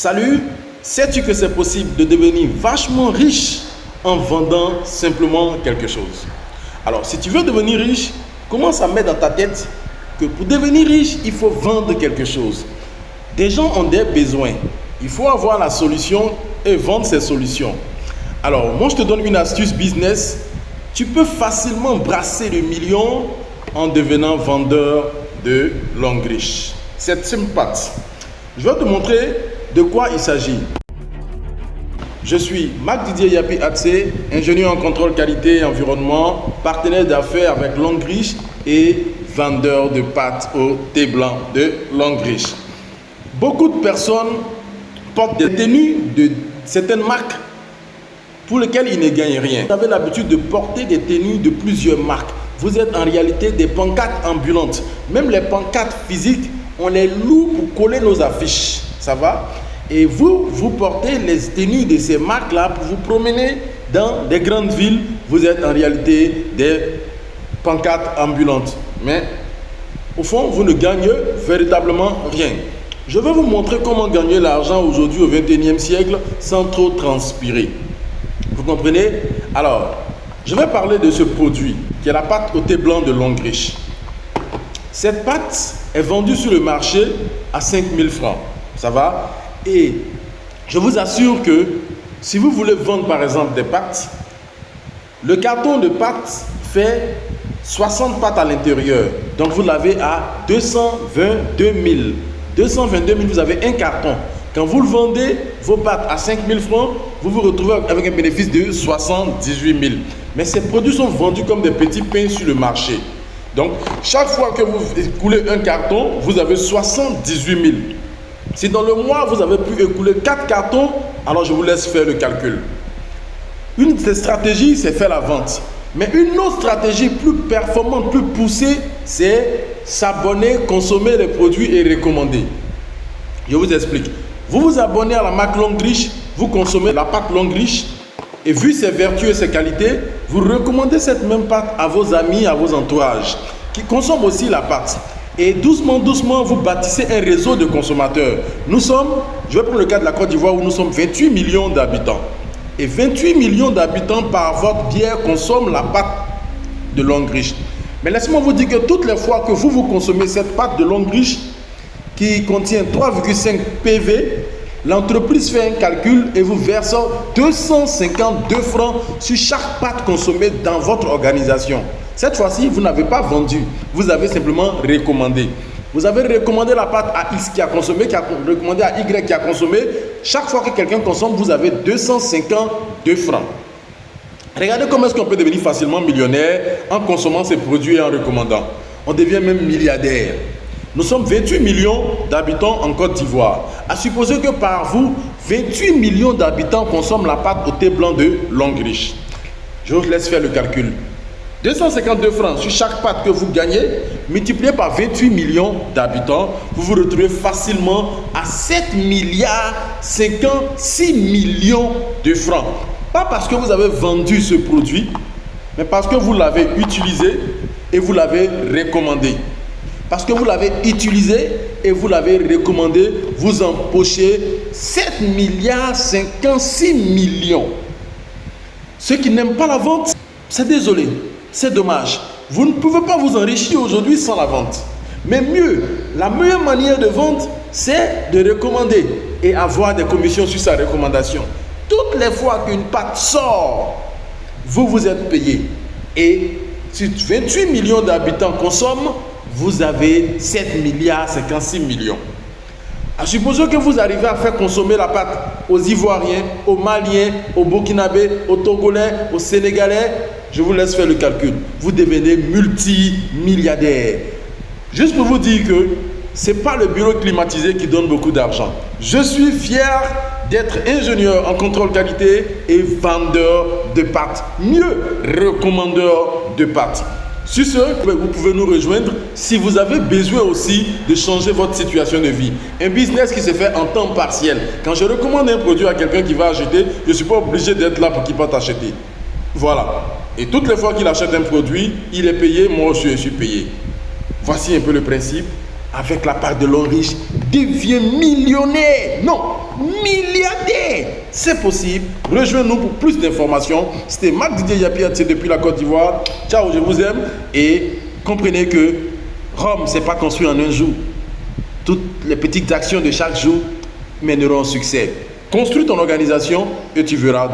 Salut, sais-tu que c'est possible de devenir vachement riche en vendant simplement quelque chose? Alors, si tu veux devenir riche, commence à mettre dans ta tête que pour devenir riche, il faut vendre quelque chose. Des gens ont des besoins. Il faut avoir la solution et vendre ces solutions. Alors, moi, je te donne une astuce business. Tu peux facilement brasser le million en devenant vendeur de langue riche. C'est simple. Je vais te montrer de quoi il s'agit. Je suis Marc Didier Yapi Atsé, ingénieur en contrôle qualité et environnement, partenaire d'affaires avec Langue Riche et vendeur de pâtes au thé blanc de Langue Riche. Beaucoup de personnes portent des tenues de certaines marques pour lesquelles ils ne gagnent rien. Vous avez l'habitude de porter des tenues de plusieurs marques. Vous êtes en réalité des pancartes ambulantes. Même les pancartes physiques, on les loue pour coller nos affiches. Ça va? Et vous portez les tenues de ces marques-là pour vous promener dans des grandes villes. Vous êtes en réalité des pancartes ambulantes. Mais au fond, vous ne gagnez véritablement rien. Je vais vous montrer comment gagner l'argent aujourd'hui au XXIe siècle sans trop transpirer. Vous comprenez? Alors, je vais parler de ce produit qui est la pâte au thé blanc de Langue Riche. Cette pâte est vendue sur le marché à 5 000 francs. Ça va? Et je vous assure que si vous voulez vendre par exemple des pâtes, le carton de pâtes fait 60 pâtes à l'intérieur. Donc vous l'avez à 222 000. 222 000, vous avez un carton. Quand vous le vendez, vos pâtes à 5 000 francs, vous vous retrouvez avec un bénéfice de 78 000. Mais ces produits sont vendus comme des petits pains sur le marché. Donc, chaque fois que vous écoulez un carton, vous avez 78 000. Si dans le mois, vous avez pu écouler 4 cartons, alors je vous laisse faire le calcul. Une des stratégies, c'est faire la vente. Mais une autre stratégie plus performante, plus poussée, c'est s'abonner, consommer les produits et recommander. Je vous explique. Vous vous abonnez à la marque Langue Riche, vous consommez la pâte Langue Riche et vu ses vertus et ses qualités, vous recommandez cette même pâte à vos amis, à vos entourages qui consomment aussi la pâte. Et doucement, doucement, vous bâtissez un réseau de consommateurs. Nous sommes, je vais prendre le cas de la Côte d'Ivoire où nous sommes 28 millions d'habitants. Et 28 millions d'habitants par votre bière consomment la pâte de Langue Riche. Mais laissez-moi vous dire que toutes les fois que vous consommez cette pâte de Langue Riche qui contient 3,5 PV, l'entreprise fait un calcul et vous verse 252 francs sur chaque pâte consommée dans votre organisation. Cette fois-ci, vous n'avez pas vendu, vous avez simplement recommandé. Vous avez recommandé la pâte à X qui a consommé, qui a recommandé à Y qui a consommé. Chaque fois que quelqu'un consomme, vous avez 252 francs. Regardez comment est-ce qu'on peut devenir facilement millionnaire en consommant ces produits et en recommandant. On devient même milliardaire. Nous sommes 28 millions d'habitants en Côte d'Ivoire. À supposer que par vous, 28 millions d'habitants consomment la pâte au thé blanc de Langue Riche. Je vous laisse faire le calcul. 252 francs sur chaque pâte que vous gagnez, multiplié par 28 millions d'habitants, vous vous retrouvez facilement à 7 milliards 56 millions de francs. Pas parce que vous avez vendu ce produit, mais parce que vous l'avez utilisé et vous l'avez recommandé. Parce que vous l'avez utilisé et vous l'avez recommandé, vous empochez 7 milliards 56 millions. Ceux qui n'aiment pas la vente, c'est désolé. C'est dommage. Vous ne pouvez pas vous enrichir aujourd'hui sans la vente. Mais mieux, la meilleure manière de vendre, c'est de recommander et avoir des commissions sur sa recommandation. Toutes les fois qu'une pâte sort, vous êtes payé. Et si 28 millions d'habitants consomment, vous avez 7 milliards 56 millions. À supposer que vous arrivez à faire consommer la pâte aux Ivoiriens, aux Maliens, aux Burkinabés, aux Togolais, aux Sénégalais, je vous laisse faire le calcul. Vous devenez multimilliardaire. Juste pour vous dire que ce n'est pas le bureau climatisé qui donne beaucoup d'argent. Je suis fier d'être ingénieur en contrôle qualité et vendeur de pâtes. Mieux, recommandeur de pâtes. Sur ce, vous pouvez nous rejoindre si vous avez besoin aussi de changer votre situation de vie. Un business qui se fait en temps partiel. Quand je recommande un produit à quelqu'un qui va acheter, je ne suis pas obligé d'être là pour qu'il parte acheter. Voilà. Et toutes les fois qu'il achète un produit, il est payé, moi aussi je suis payé. Voici un peu le principe. Avec la pâte de Langue Riche, deviens millionnaire. Non, milliardaire. C'est possible. Rejoins-nous pour plus d'informations. C'était Marc Didier Yapia depuis la Côte d'Ivoire. Ciao, je vous aime. Et comprenez que Rome, ce n'est pas construit en un jour. Toutes les petites actions de chaque jour mèneront au succès. Construis ton organisation et tu verras.